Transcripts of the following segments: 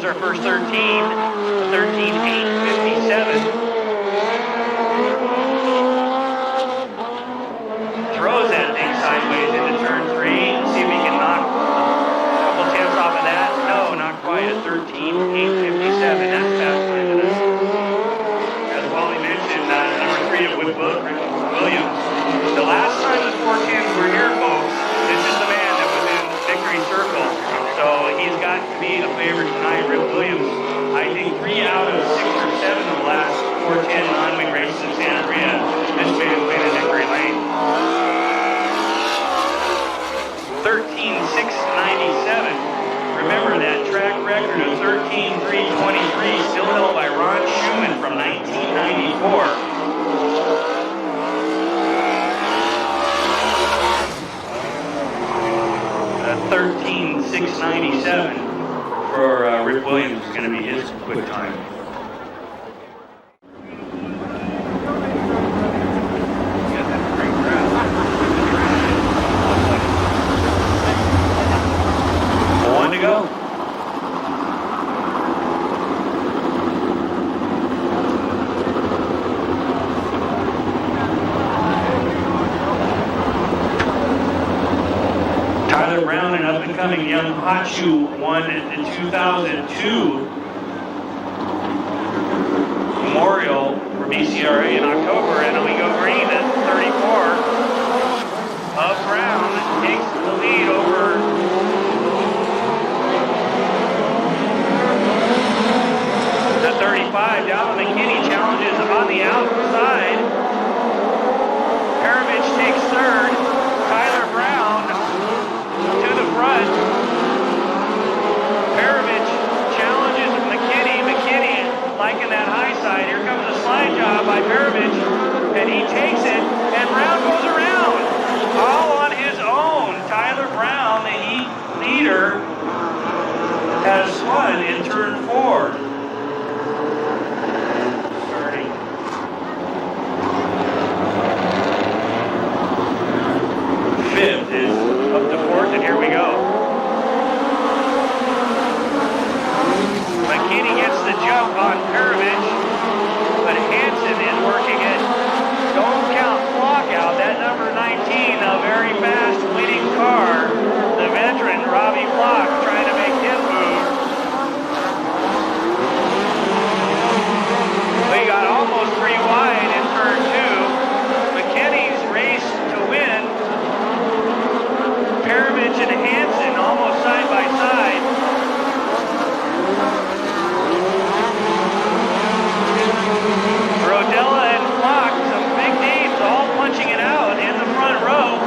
our first 13, 13.857. Throws that thing sideways into turn 3. See if he can knock a couple tenths off of that. No, not quite. A 13.857. That's fast time. As Wally mentioned, number 3 of Williams. The last time the 410s were here, folks, this is the man that was in victory circle. So he's got to be the favorite tonight, Rip Williams. I think 3 out of 6 or 7 of the last 410 non-wing races in Santa Maria, this man's been in victory lane. 13.697. Remember that track record of 13.323 still held by Ron Schumann from 1994. 13.697 for Rip Williams is going to be his quick time. One to go. Tyler Brown, an up-and-coming young hot shoe, won the 2002 Memorial for BCRA in October, and we go green at 34 of Brown. Takes the lead over the 35. Dalvin McKinney challenges on the outside. Perovich takes third. Tyler Brown to the front. Perovich challenges McKinney. McKinney liking that high side. Here comes a slide job by Perovich, and he takes it, and Brown goes around. All on his own. Tyler Brown, the heat leader, has won in turn 4. Starting. Fifth is up to fourth, and here we go. McKinney gets the jump on Perovich, but Hansen is working it. Don't count Flock out. That number 19, a very fast winning car. The veteran, Robbie Flock, trying to make him move. We got almost 3 wide in turn 2. McKinney's race to win. Perovich and Hansen almost side by side. Rodella and Flock, some big names, all punching it out in the front row.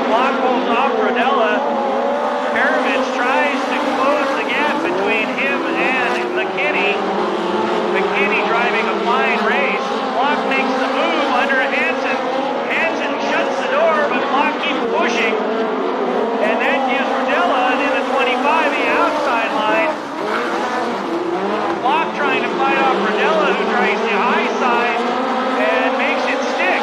Flock holds off Rodella. Perovich tries to close the gap between him and McKinney. McKinney driving a fine race. Flock makes the move under Hansen. Hansen shuts the door, but Flock keeps pushing. And that gives Rodella in the 25 the outside line. Flock trying to fight off Rodella, who tries the high side and makes it stick.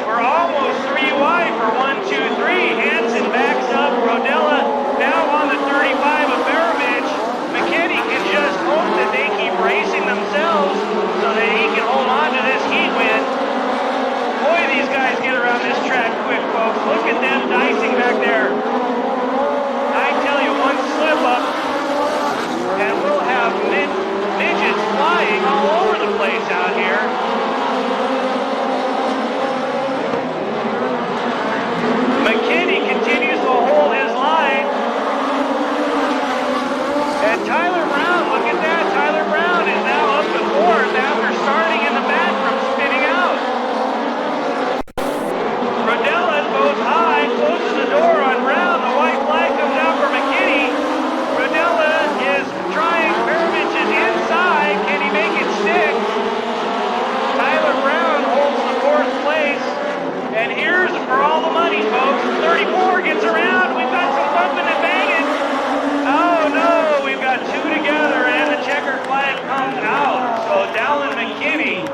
We're almost 3 wide for 1, 2, 3. Hansen backs up. Rodella now on the 35 of Perovich. McKinney can just hope that they keep racing themselves so that he can hold on to this heat win. Boy, these guys get around this track quick, folks. Look at them dicing back there. I tell you, one slip up, and we'll have midgets flying all over the place out here. McKinney continues to hold his line. And Tyler Brown, look at that. Tyler Brown is now up to 4th after starting in the back from spinning out. Rodella goes high, closes the door on Brown. The white flag comes out for McKinney. Rodella is trying. Perovich is inside. Can he make it stick? Tyler Brown holds the 4th place. And here's for all the money, folks. 34 gets around. We've got some bumping and banging. Oh no, we've got 2 together, and the checkered flag comes out. So Dalvin McKinney,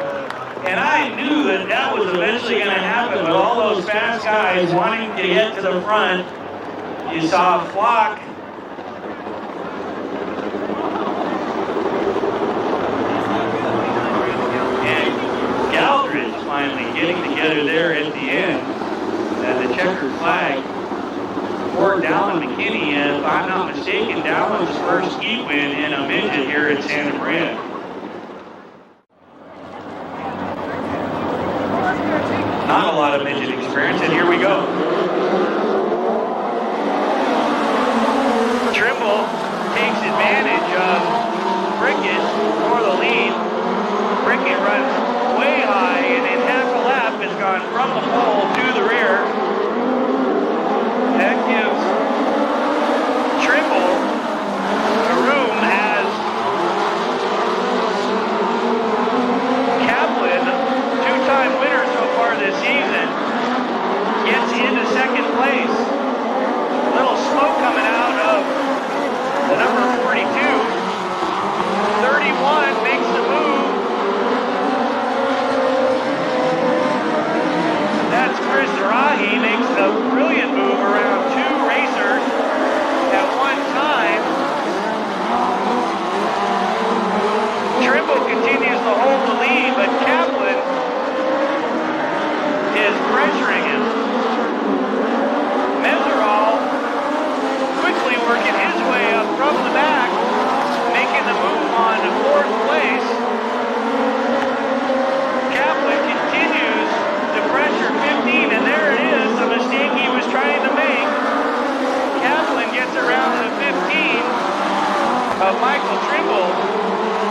and I knew that that was eventually going to happen with all those fast guys wanting to get to the front. You saw Flock taken down with his first heat win in a midget here at Santa Maria. Not a lot of midget experience, and here we go. Trimble takes advantage of Brickett for the lead. Brickett runs way high, and in half a lap has gone from the pole to the rear. That gives Trimble a room as Kaplan, two-time winner so far this season, gets into second place. A little smoke coming out of the number 42. 31 makes the move. That's Chris Rahi, makes a brilliant move around two racers at one time. Trimble continues to hold the lead, but Kaplan is pressuring him. Meserol quickly working his way up from the back, making the move on to fourth place. Kaplan continues to pressure 15, and there it is, the mistake he was trying to make. Kaplan gets around to 15 of Michael Trimble.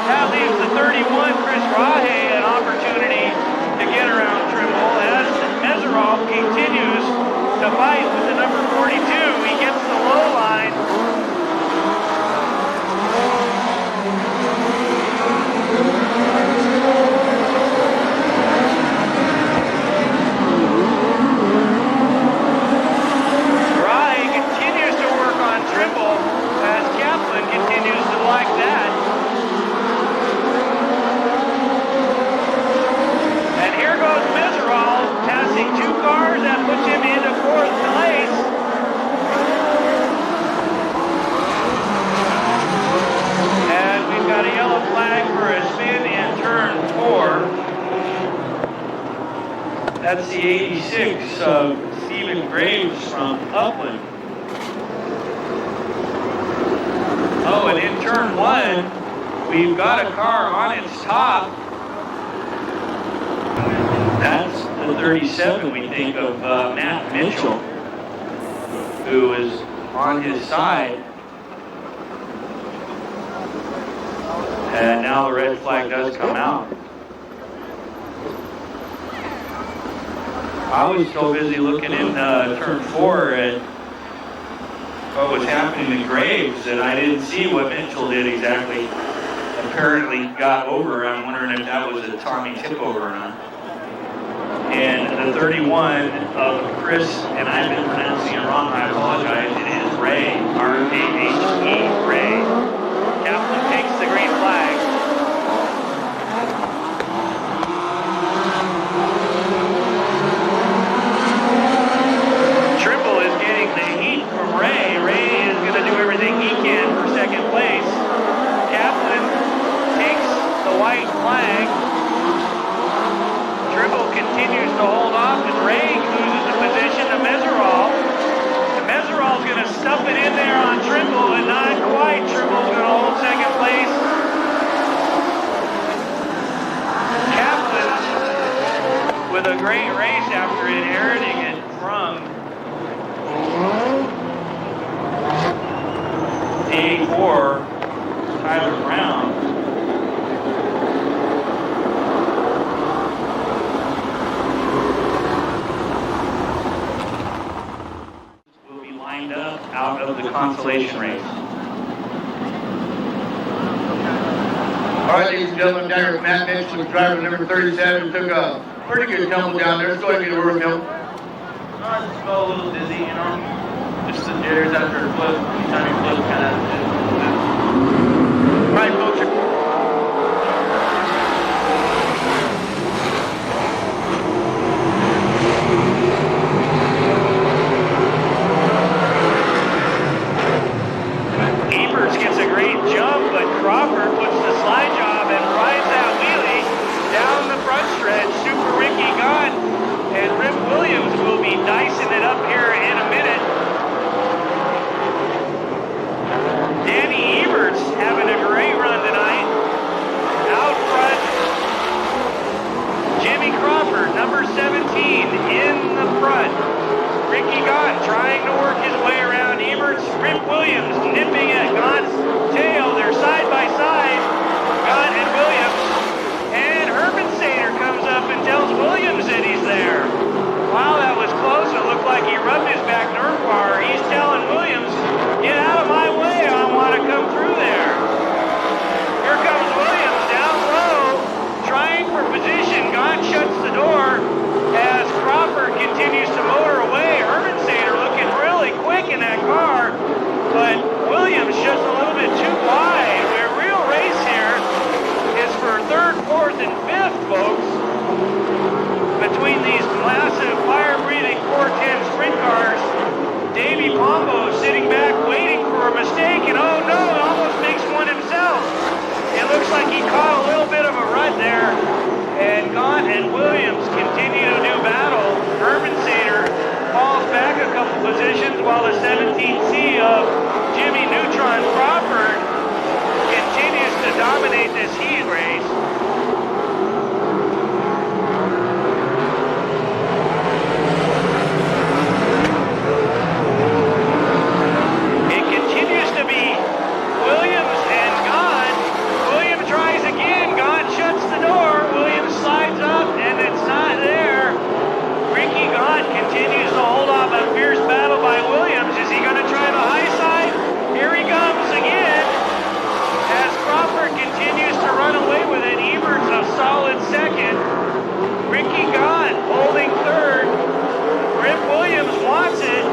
That leaves the 31, Chris Rahe, an opportunity to get around Trimble as Meserol continues to fight with the number 42. He gets the low line. Rahe continues to work on Trimble as Kaplan continues to like that. And here goes Meserol passing two cars. That puts him into fourth place. And we've got a yellow flag for a spin in turn 4. That's the 86 of Stephen Graves from Upland. Oh, and in turn 1, we've got a car on its top. That's the 37, we think, of Matt Mitchell, who is on his side. And now the red flag does come out. I was so busy looking in turn 4 at what was happening to Graves that I didn't see what Mitchell did exactly. Apparently got over. I'm wondering if that was a Tommy tip over or not. And the 31 of Chris, and I've been pronouncing it wrong, I apologize, it is Ray, R-A-H-E, Ray. Kaplan takes the green flag. Trimble is getting the heat from Ray. Ray is going to do everything he can for second place. Kaplan takes the white flag. Trimble continues to hold off, and Ray loses the position to Meserol. Meserol's going to stuff it in there on Trimble, and not quite. Trimble's going to hold second place. Kaplan with a great race after inheriting it from the 84, Tyler Brown. Out of the consolation race. All right, ladies and gentlemen, down here with Matt Mitchell, the driver number 37, took a pretty good tumble down there. Let's go ahead and get a word from him. I just felt a little dizzy, you know, just the jitters after a flip. Anytime you flip, kind of. All right, folks. Gets a great jump, but Crawford puts the slide job and rides that wheelie down the front stretch. Super Ricky Gunn and Rip Williams will be dicing it up here in a minute. and Williams continue to do battle. Hermansader falls back a couple positions while the 17C of Jimmy Neutron Crawford continues to dominate this heat race. It continues to be Williams and Gahn. Williams tries again. Gahn shuts the door. Williams slides up and it's not there. Ricky Gahn continues to hold off a fierce battle by Williams. Is he going to try the high side? Here he comes again. As Crawford continues to run away with it, Ebert's a solid second. Ricky Gahn holding third. Rip Williams wants it.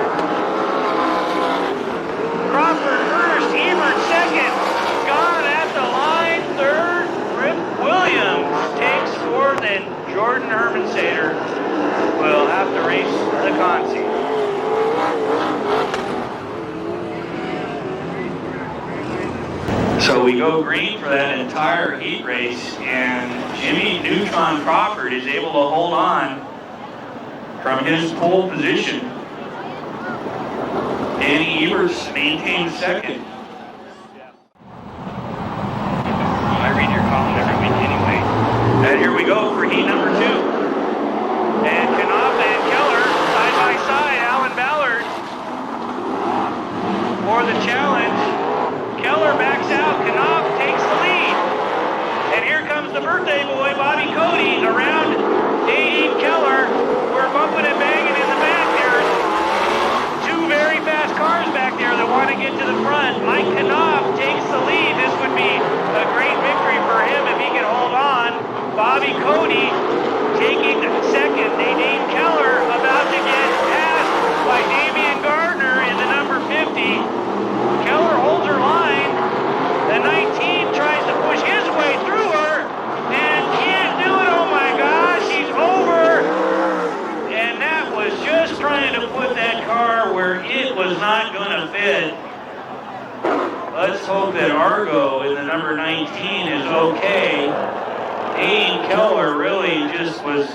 Crawford first, Ebert second. Gahn at the line, third. Rip Williams takes fourth, and Jordan Hermansader will have to race the consi. So we go green for that entire heat race, and Jimmy Neutron Crawford is able to hold on from his pole position. Danny Eberts maintains second. I read your column every week anyway. And here we go for heat number 2. And Knopf and Keller side by side. Alan Ballard for the challenge. Keller backs out. Knopf takes the lead. And here comes the birthday boy, Bobby Cody, around Dave Keller. We're bumping and banging in the back there. Two very fast cars back there that want to get to the front. Mike Knopf takes the lead. This would be a great victory for him if he can hold on. Bobby Cody taking second. Nadine Keller about to get passed by Damian Gardner in the number 50. Keller holds her line. The 19 tries to push his way through her and can't do it. Oh my gosh, he's over. And that was just trying to put that car where it was not going to fit. Let's hope that Argo in the number 19 is okay. Dane Keller really just was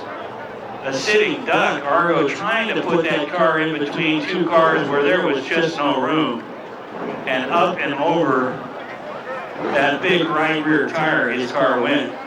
a sitting duck. Argo trying to put that car in between two cars where there was just no room. And up and over that big right rear tire, his car went.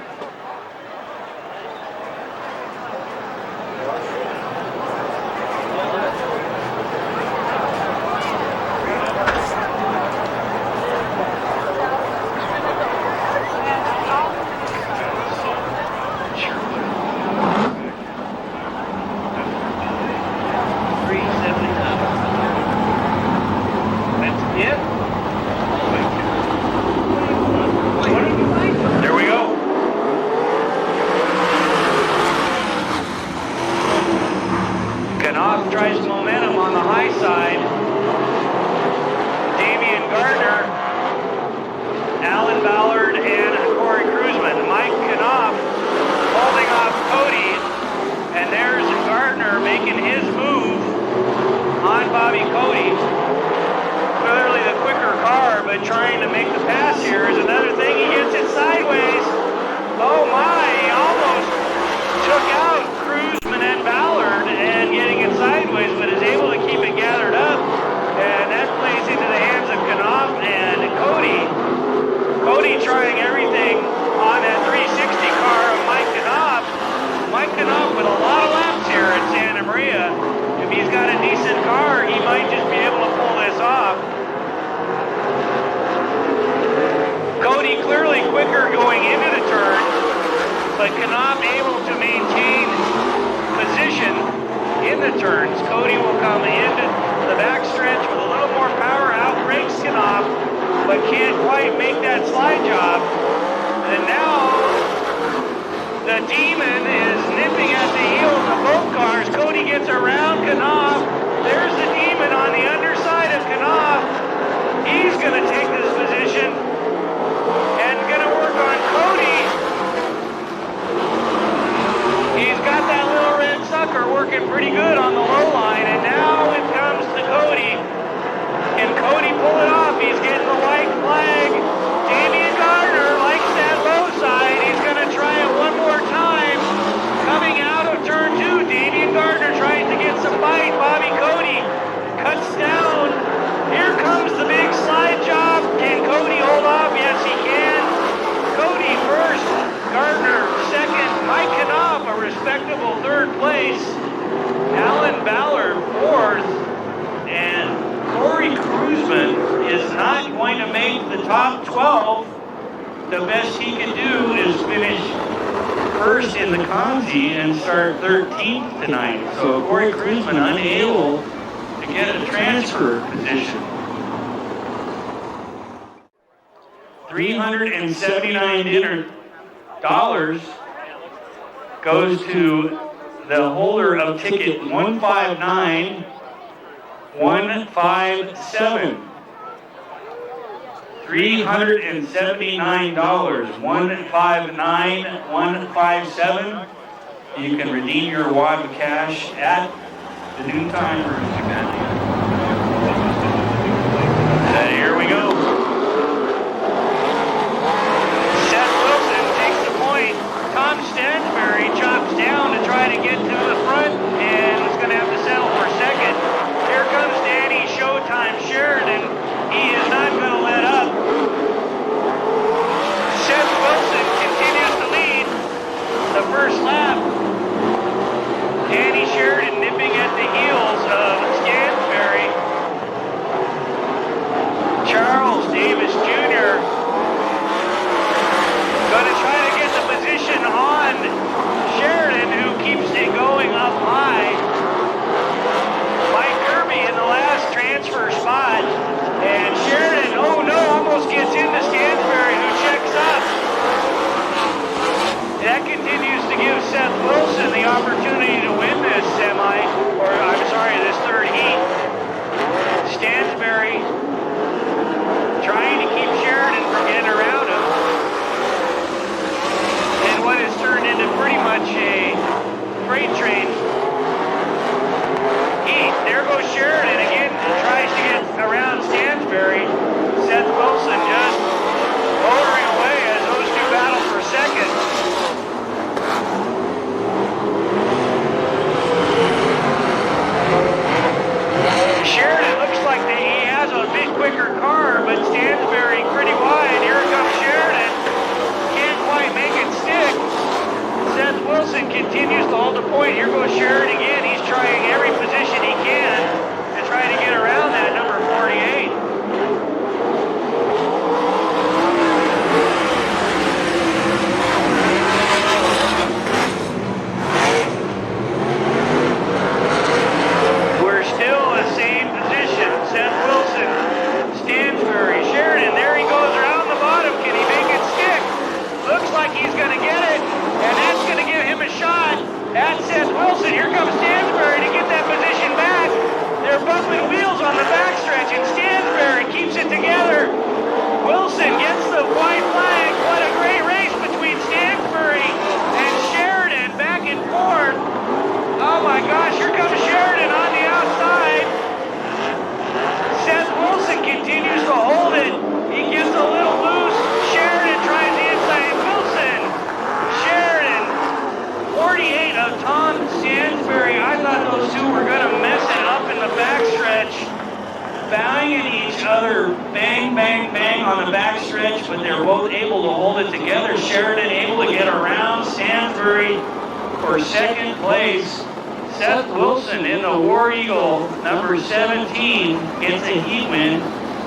Trying to make the pass here is another thing. He gets it sideways. Oh my, he almost took out Cruzman and Ballard and getting it sideways, but is able to keep it gathered up. And that plays into the hands of Knopf and Cody. Cody trying everything on that 360 car of Mike Knopf. Mike Knopf with a lot of laps here at Santa Maria. If he's got a decent car, he might just be able to pull this off. Cody clearly quicker going into the turn, but Knopf able to maintain position in the turns. Cody will come into the backstretch with a little more power, outbrakes Knopf, but can't quite make that slide job. And now the Demon is nipping at the heels of both cars. Cody gets around Knopf. There's the Demon on the underside of Knopf. He's going to take this position. And gonna work on Cody. He's got that little red sucker working pretty good on the low line, and now it comes to Cody. Can Cody pull it off? He's getting the white flag. Damian Gardner likes that low side. He's gonna try it one more time. Coming the best he can do is finish first in the Consi and start 13th tonight. So Corey Kruzman unable to get a transfer position. $379 goes to the holder of ticket 159157. $379, 159157. You can redeem your wad of cash at the noontime room. And here we go. Seth Wilson takes the point. Tom Stansberry chops down to try to get to the front and is going to have to settle for second. Here comes Danny Showtime Sheridan. He is not going to let up. Seth Wilson continues to lead the first lap. Danny Sheridan nipping at the heels of Stansberry. Charles Davis Jr. going to try to get the position on Sheridan, who keeps it going up high. Mike Kirby in the last transfer spot. And Sheridan, oh no, almost gets into Stansberry, who checks up. That continues to give Seth Wilson the opportunity to win this this third heat. Stansberry trying to keep Sheridan from getting around him. And what has turned into pretty much a freight train. There goes Sheridan again, tries to get around Stansberry. Seth Wilson just motoring away as those two battle for second. Sheridan looks like he has a bit quicker car, but Stansberry pretty wide. Here comes Sheridan. Can't quite make it stick. Seth Wilson continues to hold the point. Here goes Sheridan again. He's trying every position he can to try to get around that number 48. We're still in the same position. Seth Wilson, Stansberry, Sheridan. There he goes around the bottom. Can he make it stick? Looks like he's going to get it. And that's going to give him a shot at Seth Wilson. Here comes Stansberry to get that position back. They're bumping wheels on the backstretch, and Stansberry keeps it together. Wilson gets the white flag. What a great race between Stansberry and Sheridan, back and forth. Oh my gosh, here comes Sheridan on the outside. Seth Wilson continues to hold it. He gets a little loose. Sheridan tries the inside. Wilson, Sheridan, 48 of Tom Stansberry. I thought those two were going to mess it up in the backstretch. Banging each other, bang, bang, bang on the backstretch, but they're both able to hold it together. Sheridan able to get around Stansberry for second place. Seth Wilson in the War Eagle, number 17, gets a heat win.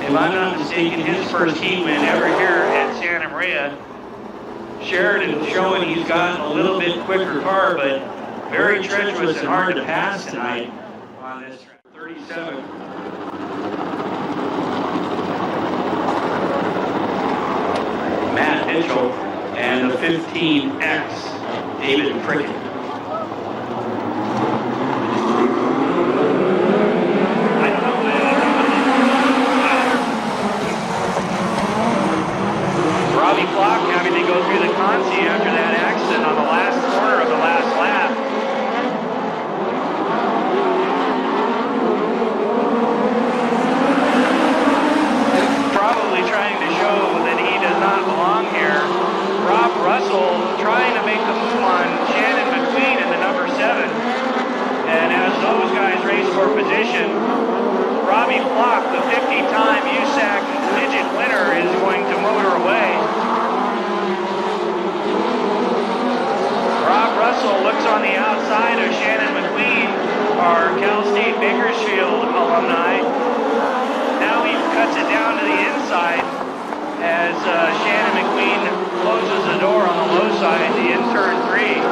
If I'm not mistaken, his first heat win ever here at Santa Maria. Sheridan showing he's got a little bit quicker car, but very treacherous and hard to pass tonight on this 37. Matt Mitchell and the 15X, David Prickett. Robbie Flock having to go through the Consi after that accident on the last corner of the last lap. Probably trying to show that he does not belong here. Rob Russell trying to make the move on Shannon McQueen in the number 7. And as those guys race for position, Robbie Flock, the 50-time USAC Midget winner, is going to motor away. Rob Russell looks on the outside of Shannon McQueen, our Cal State Bakersfield alumni. Now he cuts it down to the inside as Shannon McQueen outside in turn 3.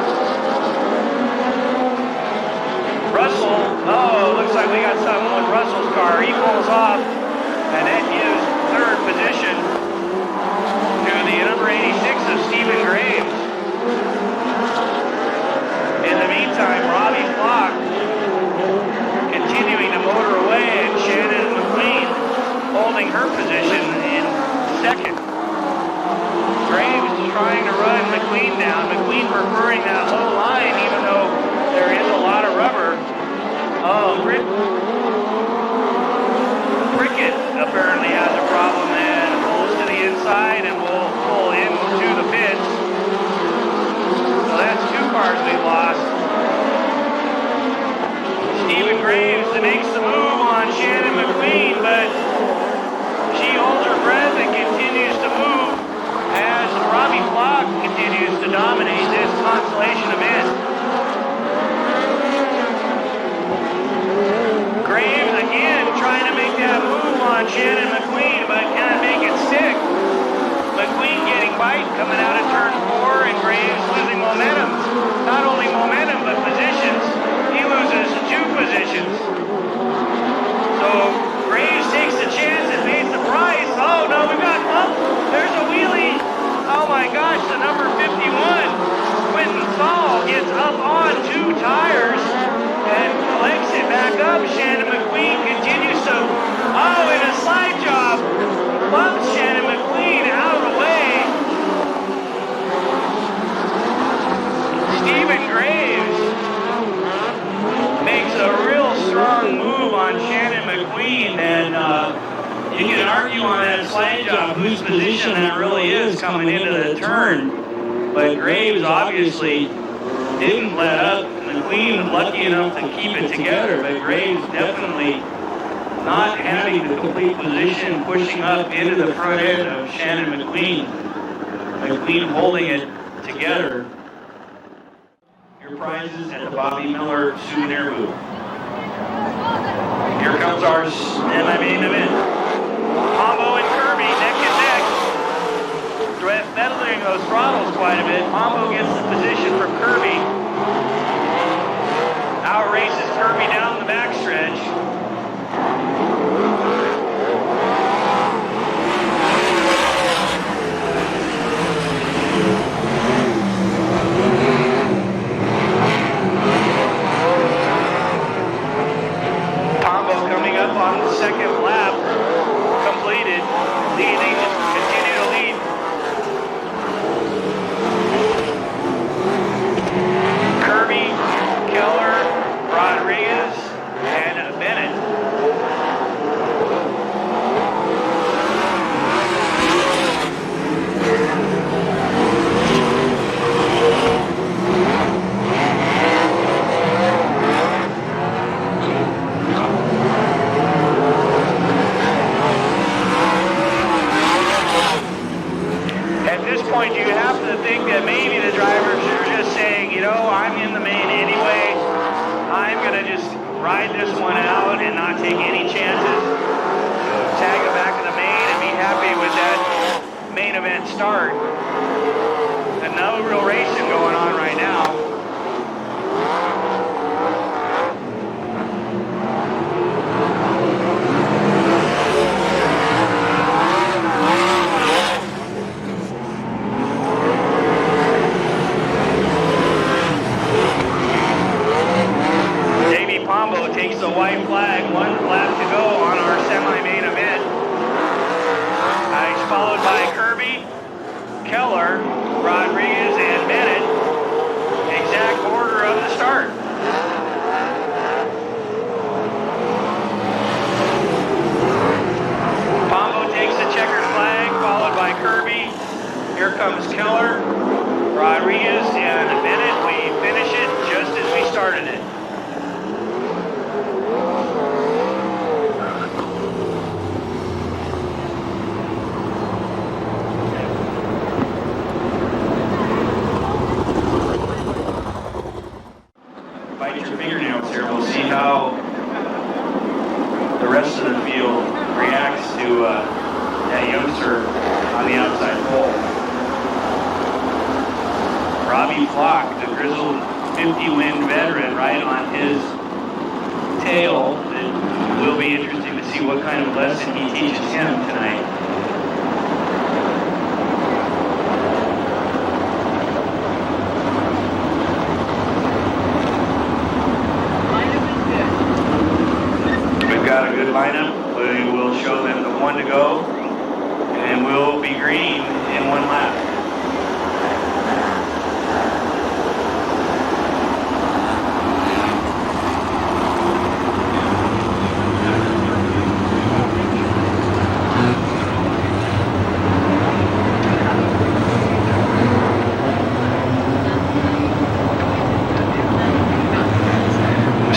Russell, oh, looks like we got something with Russell's car. He pulls off, and that gives third position to the number 86 of Stephen Graves. In the meantime, Robbie Flock continuing to motor away, and Shannon McQueen holding her position in second. Graves trying to run McQueen down. McQueen preferring that low line, even though there is a lot of rubber. Oh, Cricket apparently has a problem and pulls to the inside and will pull into the pits. So that's 2 cars we lost. Stephen Graves makes the move on Shannon McQueen, but she holds her breath and continues to move as Robbie Flock continues to dominate this consolation event. Graves again trying to make that move on Shannon McQueen, but can't make it stick. McQueen getting bite coming out of turn 4, and Graves losing momentum. Not only momentum, but positions. He loses 2 positions. So Graves takes the chance and pays the price. Oh no, we've got there's a wheelie. Oh my gosh, the number 51, Quentin Saul, gets up on 2 tires and collects it back up. Shannon McQueen continues to, in a slide job, bumps Shannon McQueen out of the way. Stephen Graves makes a real strong move on Shannon McQueen, and you can argue on that slide job whose position that really is coming into the turn. But Graves obviously didn't let up. McQueen lucky enough to keep it together, but Graves definitely not having the complete position, pushing up into the front end of Shannon McQueen. McQueen holding it together. Your prizes at the Bobby Miller souvenir booth. Here comes our semi-main event. Pombo and Kirby neck and neck. Meddling those throttles quite a bit. Pombo gets the position from Kirby. Outraces Kirby down the backstretch. Pombo coming up on the second lap completed, leading, continue to lead. Kirby, Keller, Rodriguez, and Bennett. At this point, you have to think that maybe the drivers are just saying, you know, I'm in the main anyway. I'm going to just ride this one out and not take any chances. Tag it back in the main and be happy with that main event start. And no real racing going on right now. Pombo takes the white flag, 1 lap to go on our semi-main event. He's followed by Kirby, Keller, Rodriguez, and Bennett. Exact order of the start. Pombo takes the checkered flag, followed by Kirby. Here comes Keller, Rodriguez, and Bennett. We finish it just as we started it. Bite your fingernails here. We'll see how the rest of the field reacts to that youngster on the outside pole. Robbie Flock, the grizzled 50-win veteran, right on his tail. It will be interesting to see what kind of lesson he teaches him tonight. We've got a good lineup. We will show them the 1 to go, and we'll be green in 1 lap.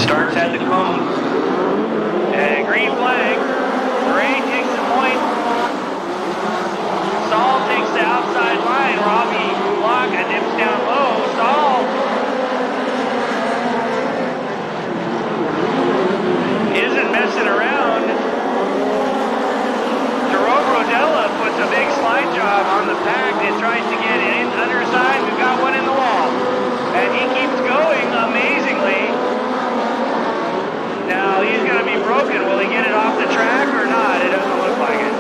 Starts at the cone. And green flag. Ray takes the point. Saul takes the outside line. Robbie Block dips down low. Saul isn't messing around. Jerome Rodella puts a big slide job on the pack and tries to get in underside. We've got one in the wall. And he keeps going amazingly. Now he's going to be broken. Will he get it off the track or not? It doesn't look like it.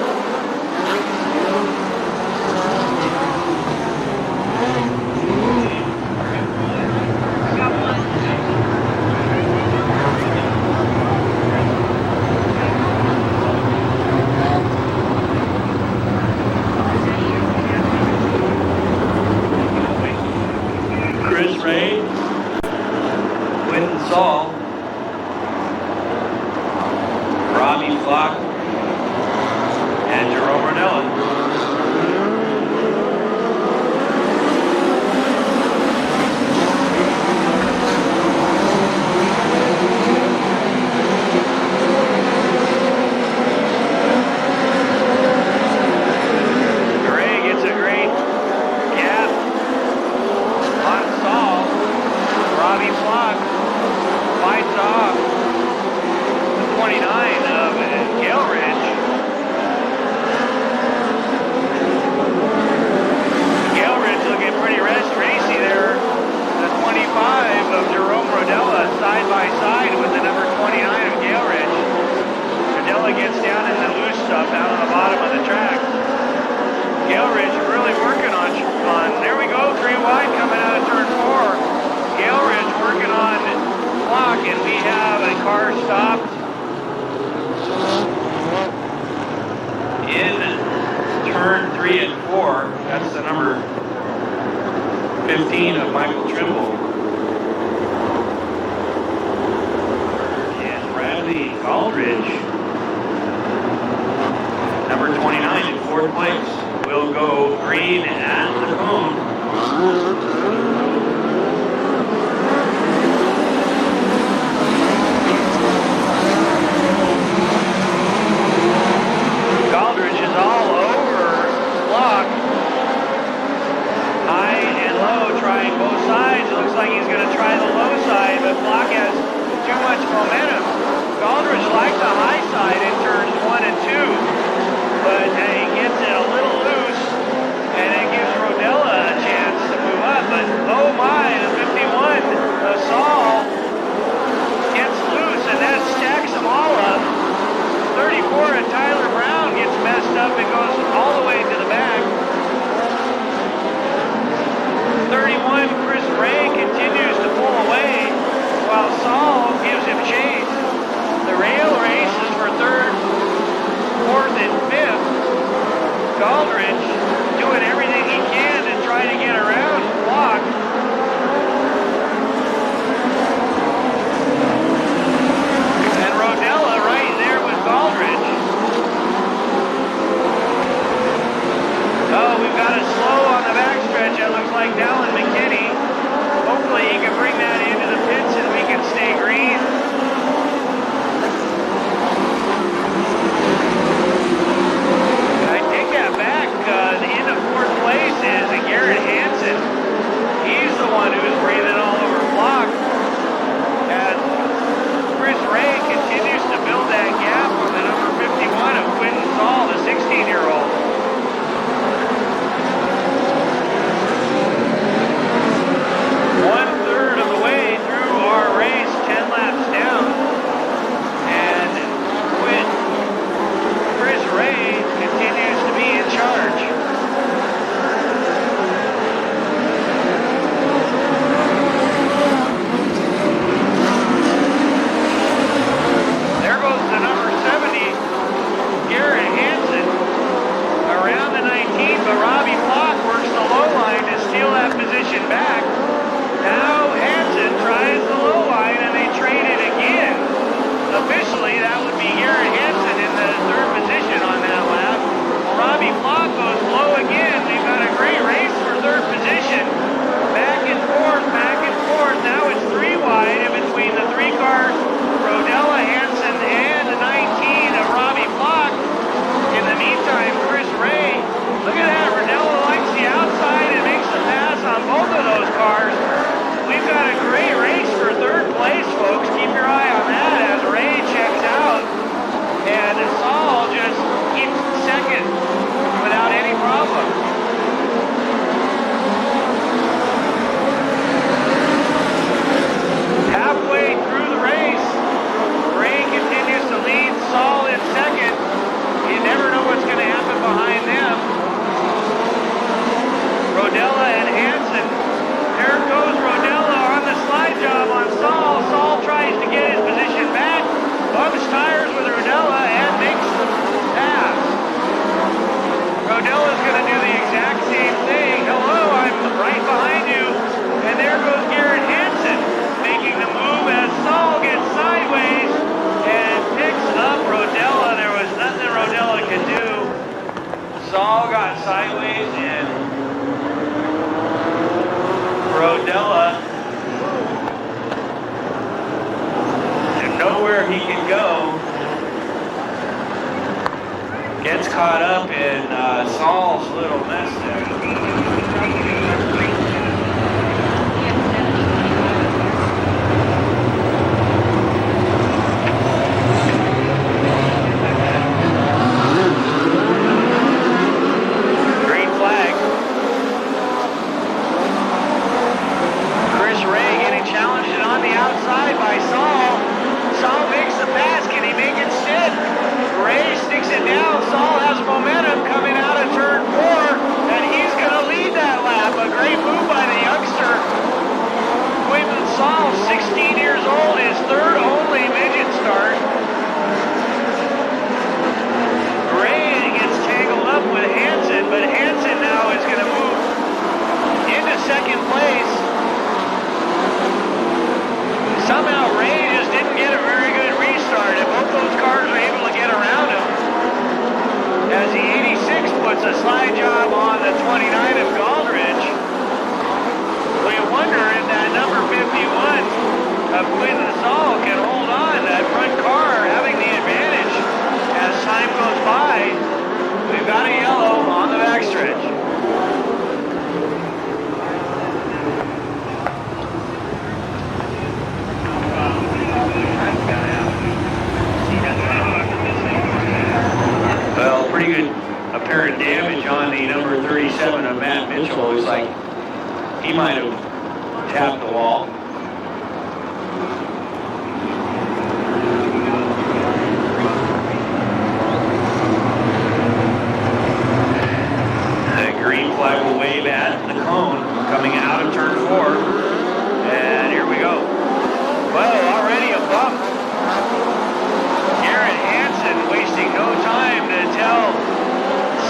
Chris Ray, Quentin Saul, Robbie Flock, and Jerome Ranella. Ray gets a great gap on Saul. Robbie Flock fights off 29 of Gale Ridge. Gale Ridge looking pretty racy there. The 25 of Jerome Rodella side by side with the number 29 of Gale Ridge. Rodella gets down in the loose stuff down on the bottom of the track. Gale Ridge really working on, there we go, 3 wide coming out of turn 4. Gale Ridge working on Flock, and we have a car stopped in turn 3 and 4. That's the number 15 of Michael Trimble. And Bradley Aldridge, number 29 in 4th place, will go green at the cone. Aldridge is all over Flock. High and low, trying both sides. It looks like he's going to try the low side, but Flock has too much momentum. Aldridge likes the high side in turns 1 and 2, but he gets it a little loose, and it gives Rodella a chance to move up. But oh my, the 51 of Saul gets loose, and that stacks them all up. 34 and Tyler Brown gets messed up and goes all the way to the back. 31 Chris Ray continues to pull away while Saul gives him chase. The rail race is for 3rd, 4th, and 5th. goes Rodella on the slide job on Saul. Saul tries to get his position back, bumps tires with Rodella, and makes the pass. Rodella's going to do the exact same thing. Hello, I'm right behind you. And there goes Garrett Hansen, making the move as Saul gets sideways and picks up Rodella. There was nothing Rodella could do. Saul got sideways and Rodella, and nowhere he can go, gets caught up in Saul's little mess there. By Saul. Saul makes the pass. Can he make it stick? Ray sticks it down. Saul has momentum coming out of turn 4, and he's going to lead that lap. A great move by the youngster. Quentin Saul, 16 years old, his third only midget start. Ray gets tangled up with Hansen, but Hansen now is going to move into second place. Somehow Ray just didn't get a very good restart, and both those cars were able to get around him. As the 86 puts a slide job on the 29 of Galdridge. We wonder if that number 51 of Quentin Saul can hold on, that front car having the advantage as time goes by. We've got a yellow on the backstretch. Well, pretty good apparent damage on the number 37 of Matt Mitchell. Looks like he might have tapped the wall. The green flag will wave at the cone coming out of turn 4. And here we go. Well, already a bump. Garrett Hansen wasting no time to tell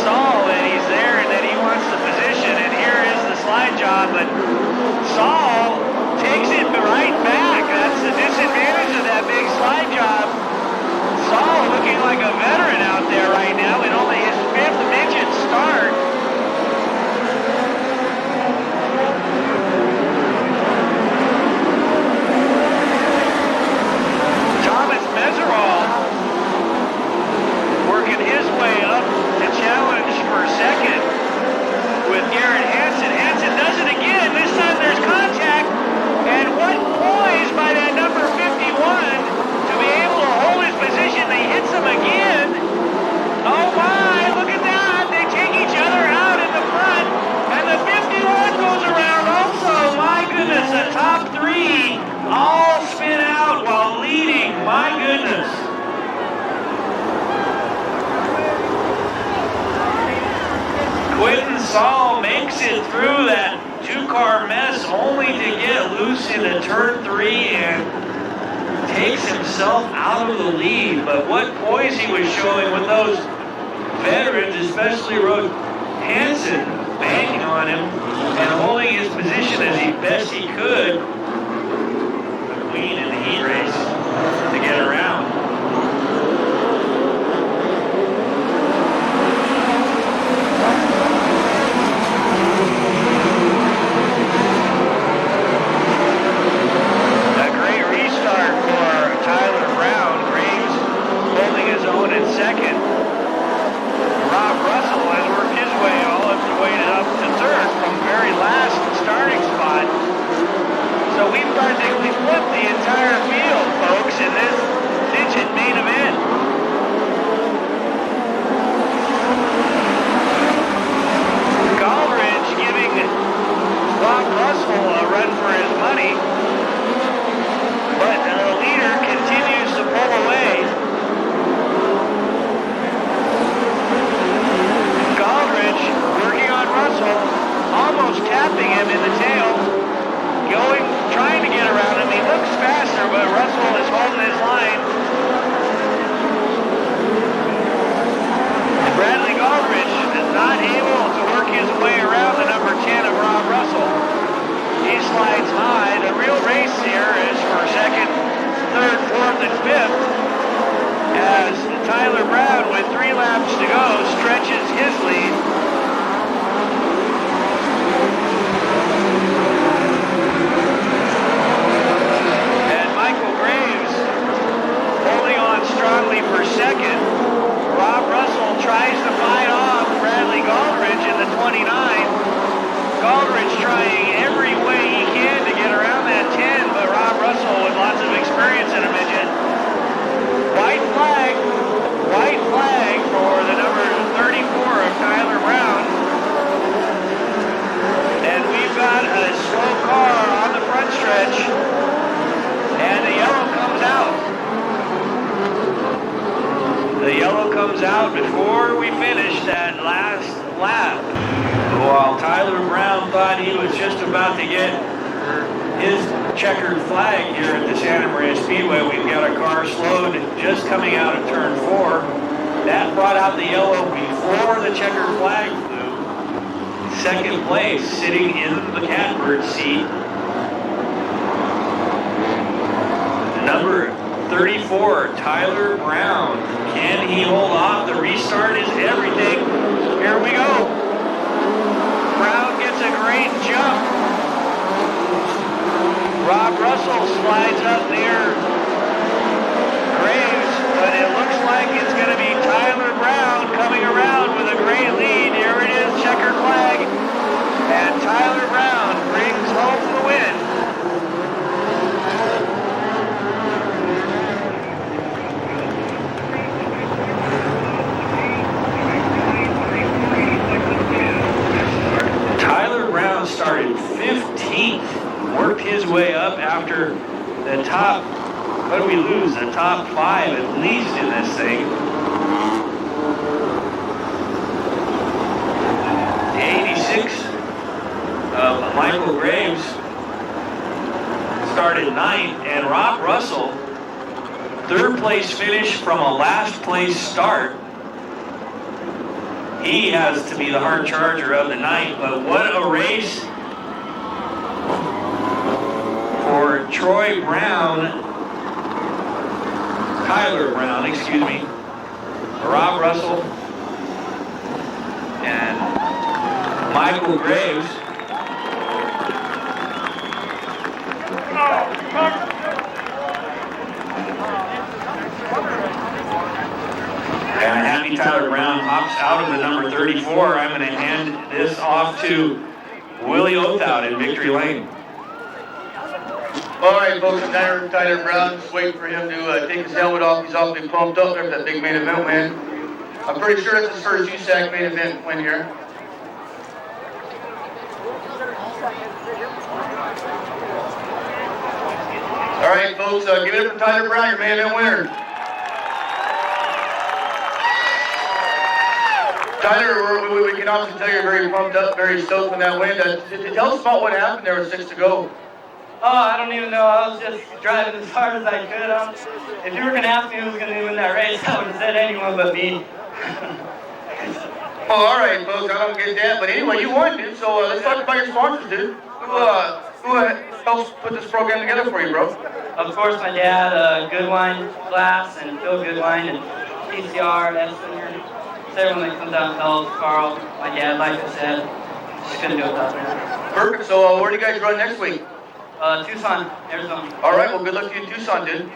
Saul that he's there and that he wants the position, and here is the slide job, but Saul takes it right back. That's the disadvantage of that big slide job. Saul looking like a veteran out there right now in only his 5th midget start. Working his way up to challenge for second with Garrett Hansen. Hansen does it again. This time there's contact. And what poise by that number 51 to be able to hold his position. He hits him again. Oh my, look at that. They take each other out in the front. And the 51 goes around also. My goodness, the top 3 all spin out while leading. My goodness. Quentin Saul makes it through that 2-car mess only to get loose into turn 3 and takes himself out of the lead. But what poise he was showing with those veterans, especially Hansen, banging on him and holding his position as best he could. The queen in the heat race to get around. Second, Rob Russell has worked his way all up to third from very last starting spot. So we've practically flipped the entire field, folks, in this Midget main event. Galdridge giving Rob Russell a run for his money, but the leader continues to pull away. Galdridge working on Russell, almost tapping him in the tail. trying to get around him. He looks faster, but Russell is holding his line. And Bradley Goldrich is not able to work his way around the number 10 of Rob Russell. He slides high. The real race here is for second, third, fourth, and fifth, as Tyler Brown, with 3 laps to go, stretches his lead. And Michael Graves holding on strongly for second. Rob Russell tries to fight off Bradley Goldrich in the 29. Goldrich trying every way he can to get around that 10, but Rob Russell with lots of experience in a midget. White flag for the number 34 of Tyler Brown. And we've got a slow car on the front stretch, and the yellow comes out. The yellow comes out before we finish that last lap. While Tyler Brown thought he was just about to get his checkered flag here at the Santa Maria Speedway, we've got a car slowed just coming out of turn 4. That brought out the yellow before the checkered flag flew. Second place, sitting in the catbird seat, number 34, Tyler Brown. Can he hold off? The restart is everything. Here we go. Brown gets a great jump. Rob Russell slides up near Graves, but it looks like it's going to be Tyler Brown coming around with a great lead. Here it is, checkered flag. And Tyler Brown brings home the win. Tyler Brown started 15th, worked his way up after the top, what did we lose? The top 5 at least in this thing. The 86 of Michael Graves started 9th, and Rob Russell, 3rd place finish from a last place start. He has to be the hard charger of the night, but what a race for Tyler Brown, excuse me, Rob Russell, and Michael Graves. And happy Tyler Brown hops out of the number 34. I'm going to hand this off to Willie Othout in Victory Lane. All right, folks, Tyler Brown, just waiting for him to take his helmet off. He's awfully pumped up there for that big main event win. I'm pretty sure it's his first USAC main event win here. All right, folks, give it up for Tyler Brown, your main event winner. Tyler, we can obviously tell you're very pumped up, very stoked on that win. Tell us about what happened there with 6 to go. Oh, I don't even know. I was just driving as hard as I could. If you were going to ask me who was going to win that race, I would have said anyone but me. Well, all right, folks, I don't get that. But anyway, you won, dude. So let's talk about your sponsors, dude. Who helps put this program together for you, bro? Of course, my dad, Goodwine Glass, and Phil Goodwine, and PCR, Edson. Everyone that comes out and helps, Carl, my dad, like I said, just couldn't do it without them. Perfect. So where do you guys run next week? Tucson, Arizona. All right, well, good luck to you in Tucson, dude.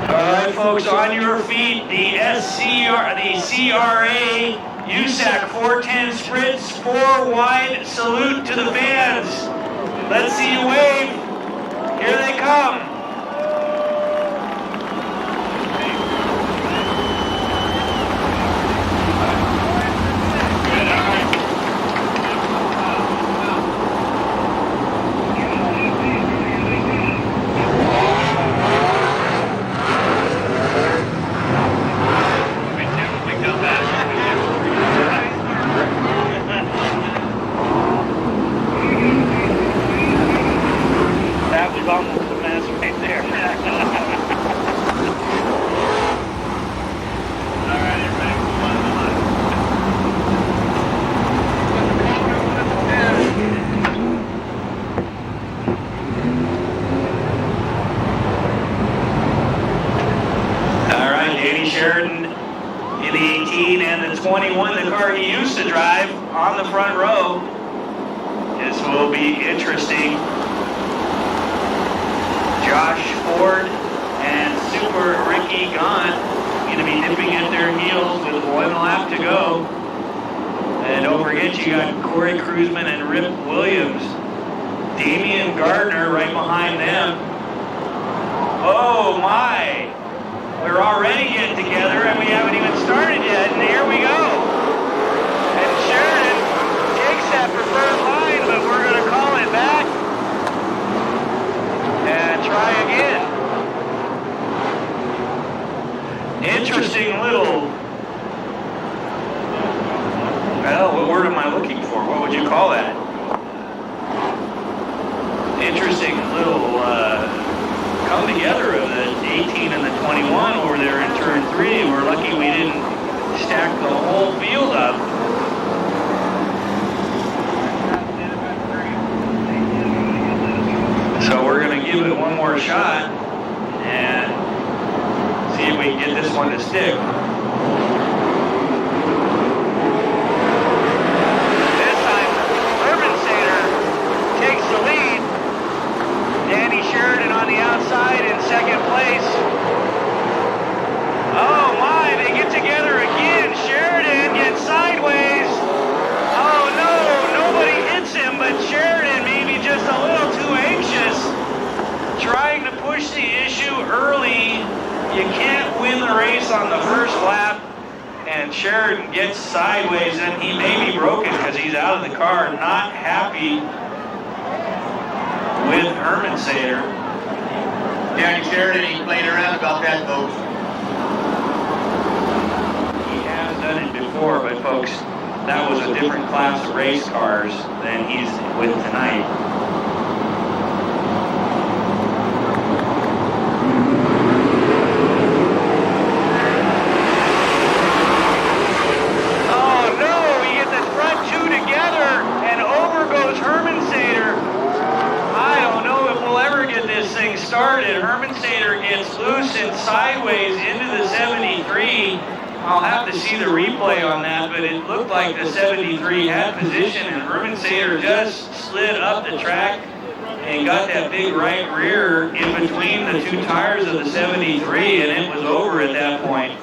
All right, folks, on your feet, the CRA USAC 410 sprints, 4 wide salute to the fans. Let's see you wave. Here they come. Sheridan in the 18 and the 21, the car he used to drive, on the front row. This will be interesting. Josh Ford and Super Ricky Gaunt going to be nipping at their heels with 1 lap to go. And don't forget, you got Corey Kruzman and Rip Williams. Damian Gardner right behind them. Oh my! We're already getting together and we haven't even started yet, and here we go. And Sheridan takes that preferred line, but we're going to call it back and try again. Interesting little, well, what word am I looking for? What would you call that? Interesting little come together of the 18 and the 21 over there in turn 3. We're lucky we didn't stack the whole field up. So we're going to give it one more shot and see if we can get this one to stick. This time, Urban Sater takes the lead. Danny Sheridan on the outside in second place. Oh my, they get together again. Sheridan gets sideways. Oh no, nobody hits him, but Sheridan maybe just a little too anxious. Trying to push the issue early. You can't win the race on the first lap. And Sheridan gets sideways, and he may be broken because he's out of the car, not happy with Herman Sater. Danny Sheridan ain't playing around about that, folks. He has done it before, but folks, that was a different class of race cars than he's with tonight. Oh no, he gets the front two together and over goes Herman Sater. I don't know if we'll ever get this thing started. Herman Sater gets loose and sideways into the 73. I'll have to see the replay on that, but it looked like the 73 had position, and Herman Sater just slid up the track and got that big right rear in between the two tires of the 73, and it was over at that point.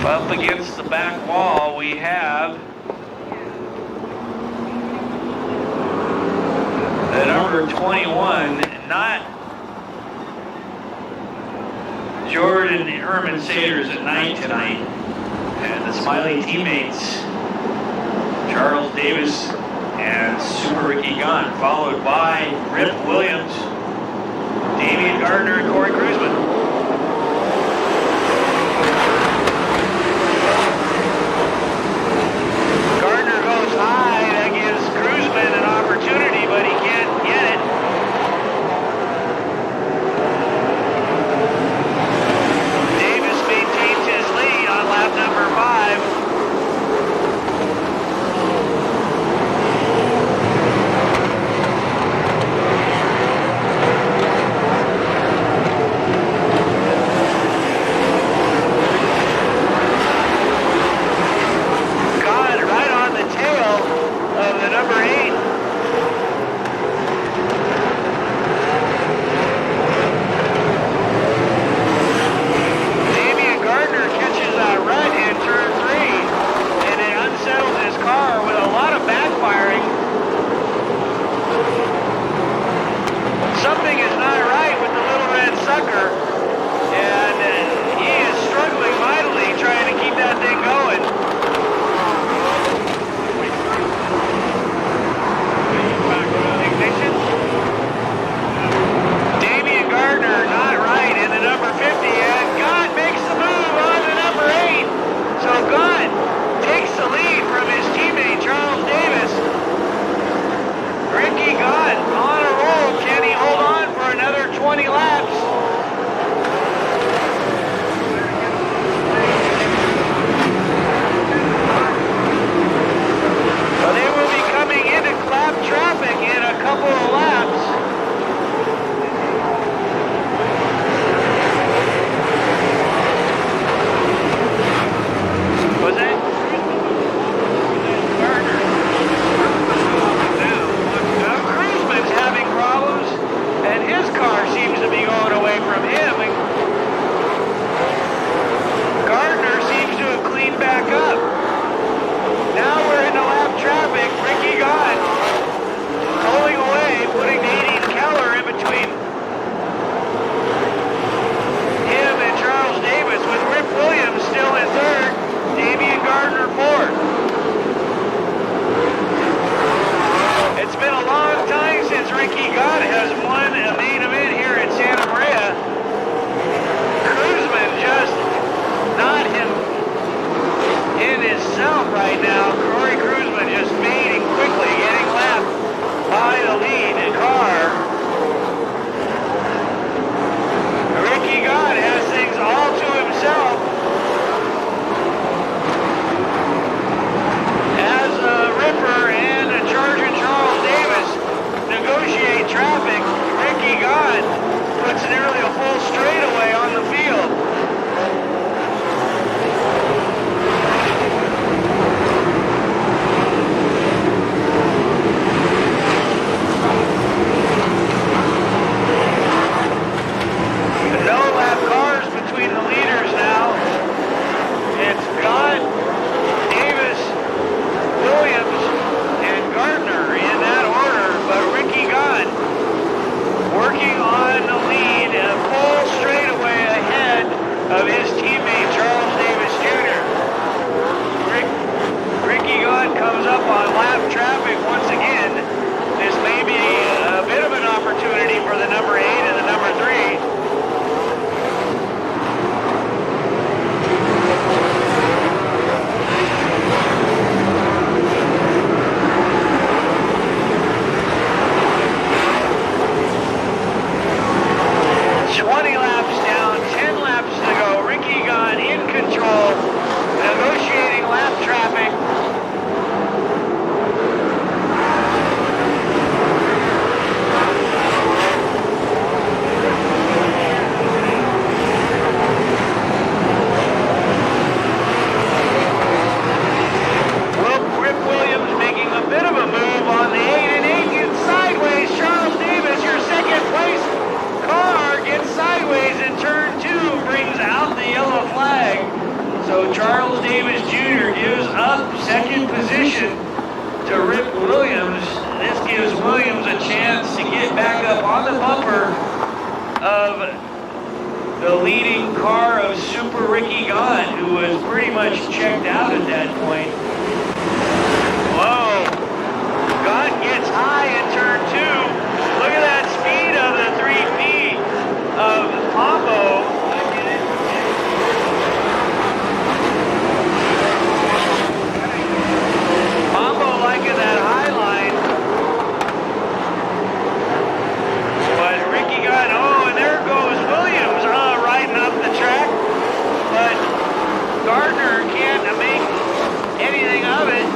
Up against the back wall, we have the number 21, not Jordan Herman Saters at 9 tonight, and the Smiley teammates, Charles Davis and Super Ricky Gunn, followed by Rip Williams, Damian Gardner, and Corey Kruzman. up second position to Rip Williams. This gives Williams a chance to get back up on the bumper of the leading car of Super Ricky Gahn, who was pretty much checked out at that point. Whoa. Gahn gets high in turn 2. Look at that speed of the 3P of Pombo. Pombo liking that high line. But Ricky Gahn, oh, and there goes Williams riding up the track. But Gardner can't make anything of it.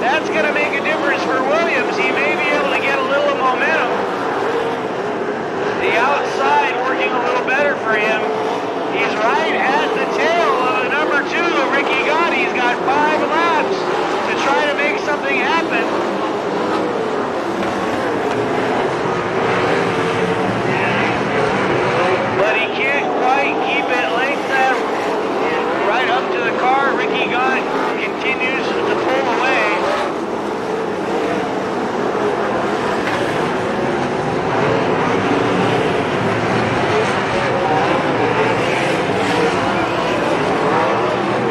That's going to make a difference for Williams. He may be able to get a little momentum. The outside working a little better for him. He's right at the tail of the number 2 of Ricky Gahn. He's got 5 laps to try to make something happen. But he can't quite keep it length right up to the car. Ricky Gahn continues to pull away.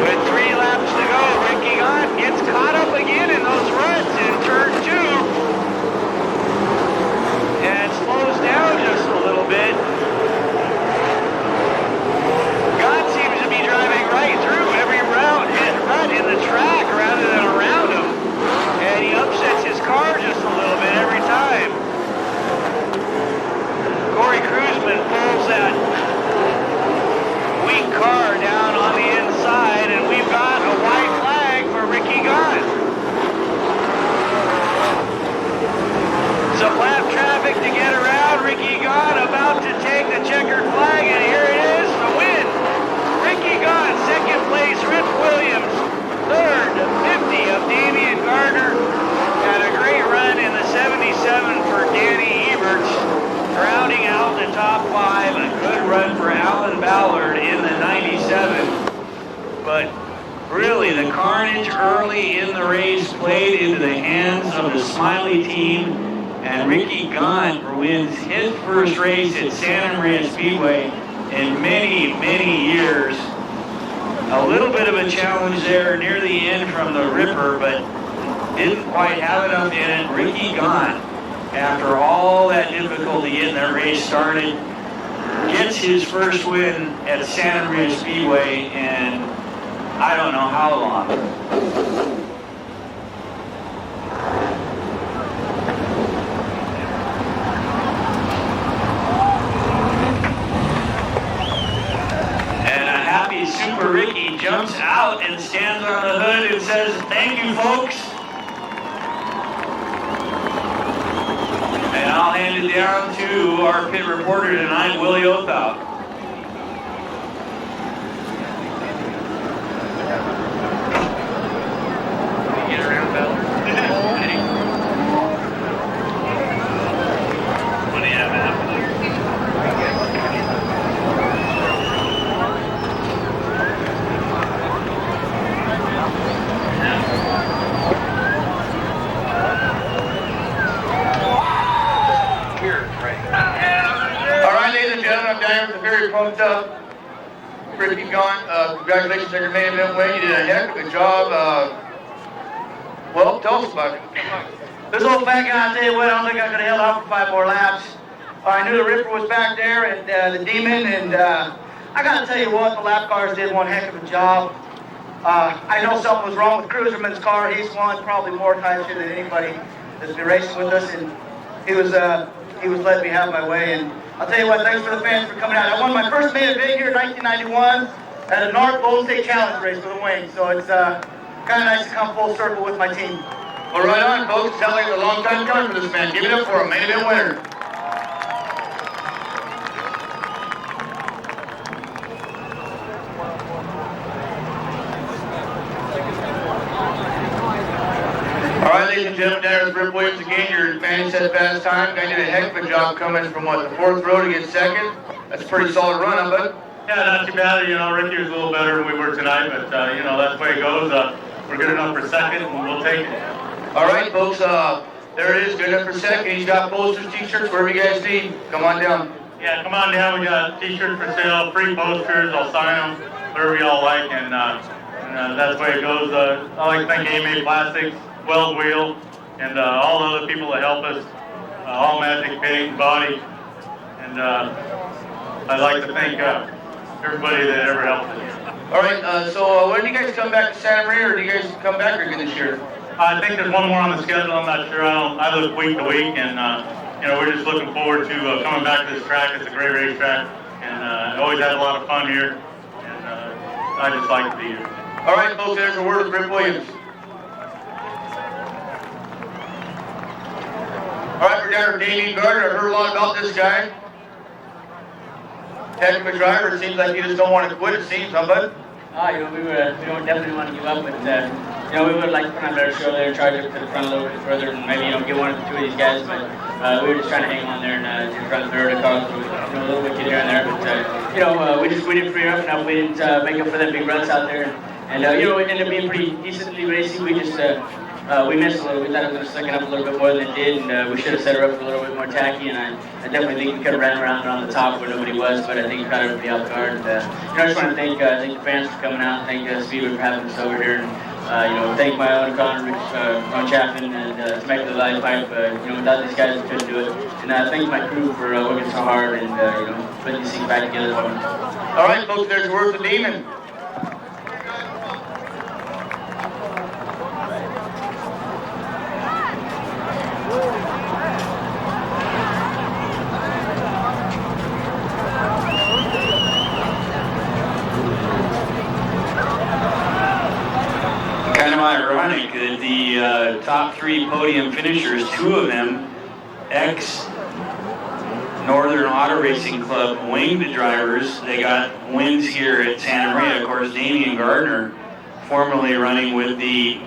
With 3 laps to go, Ricky Gahn gets caught up again in those ruts in turn 2 and slows down just a little bit. Gahn seems to be driving right through every rut in the track rather than around him, and he upsets his car just a little bit every time. Corey Cruzman pulls that weak car down on the inside, and we've got a white flag for Ricky Gahn. Some lap traffic to get around. Ricky Gahn about to take the checkered flag, and here it is, the win. Ricky Gahn, second place, Rip Williams, third, 50 of Damian Gardner. Had a great run in the 77 for Danny Eberts, rounding out the top 5. A good run for Alan Ballard in the 97. But really, the carnage early in the race played into the hands of the Smiley team, and Ricky Gahn wins his first race at Santa Maria Speedway in many, many years. A little bit of a challenge there near the end from the Ripper, but didn't quite have enough in it. Ricky Gahn, after all that difficulty getting that race started, gets his first win at Santa Maria Speedway in I don't know how long. Super Ricky jumps out and stands on the hood and says, "Thank you, folks." And I'll hand it down to our pit reporter tonight, Willie Othout. Get around, Ballard. What do you have, man? I'm down here with a very pumped up Ricky Gahn. Congratulations on your main event win. You did a heck of a job. Well, tell us about it. This old fat guy, I tell you what, I don't think I could have held out for 5 more laps. I knew the Ripper was back there and the Demon, and I got to tell you what, the lap cars did one heck of a job. I know something was wrong with Cruiserman's car. He's won probably more times here than anybody that's been racing with us, and he was letting me have my way. And I'll tell you what, thanks for the fans for coming out. I won my first main event here in 1991 at a North Golden State Challenge race with a wing. So it's kind of nice to come full circle with my team. Well, right on, folks. Sounds like a long time coming for this man. Give it up for a main event winner. All right, ladies and gentlemen, there's Rip Williams again. Your man set fast time. Guy did a heck of a job coming from what, the 4th row to get second. That's a pretty solid run, huh, bud? Yeah, not too bad. You know, Ricky was a little better than we were tonight, but you know, that's the way it goes. We're good enough for second, and we'll take it. All right, folks. There it is. Good enough for second. He's got posters, t-shirts, wherever you guys need. Come on down. Yeah, come on down. We got t-shirts for sale, free posters. I'll sign them, whatever y'all like, and that's the way it goes. I like to thank AMA Plastics, Weld Wheel, and all the other people that help us, All Magic Paint, Body, and I'd like to thank everybody that ever helped us. All right, so when do you guys come back to Santa Maria, or do you guys come back again this year? I think there's one more on the schedule. I'm not sure. I look week to week, and you know, we're just looking forward to coming back to this track. It's a great racetrack, and I always had a lot of fun here, and I just like to be here. All right, folks, there's a word with Rip Williams. All right, we're down to Damien Gardner. I've heard a lot about this guy. Heck of a driver. It seems like you just don't want to quit, it seems, huh, bud? You know, we don't definitely want to give up, but you know, we would like to put on a better show there, charge up to the front a little bit further, and maybe, you know, get 1 or 2 of these guys. But we were just trying to hang on there and just run third across, so, you know, a little bit here and there. But you know, we didn't free up enough. We didn't make up for them big runs out there, and you know, it ended up being pretty decently racing. We just we missed a little. We thought it was going to slicken up a little bit more than it did, and we should have set her up a little bit more tacky. And I definitely think we could have ran around on the top where nobody was, but I think we caught her pretty off guard. And, you know, I just want to thank the fans for coming out. Thank Speedway for having us over here, and you know, thank my own Connor, Ron Chapman, and Smack the Light Pipe. You know, without these guys, we couldn't do it. And thank my crew for working so hard and you know, putting these things back together for me. All right, folks, there's a word for Demon. Kind of ironic that the top 3 podium finishers, 2 of them ex-Northern Auto Racing Club winged drivers. They got wins here at Santa Maria. Of course, Damien Gardner, formerly running with the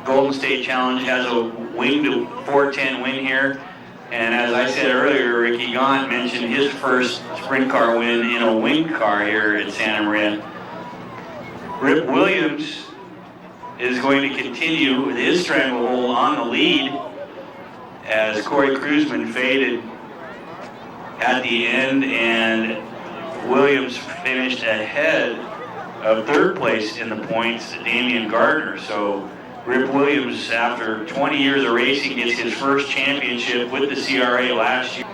Golden State Challenge, has a winged 410 win here. And as I said earlier, Ricky Gaunt mentioned his first sprint car win in a winged car here at Santa Maria. Rip Williams is going to continue with his stranglehold on the lead as Corey Cruzman faded at the end, and Williams finished ahead of 3rd place in the points to Damien Gardner. So Rip Williams, after 20 years of racing, gets his first championship with the CRA last year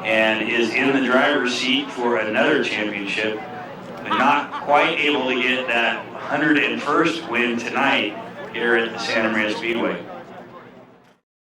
and is in the driver's seat for another championship, but not quite able to get that 101st win tonight here at the Santa Maria Speedway.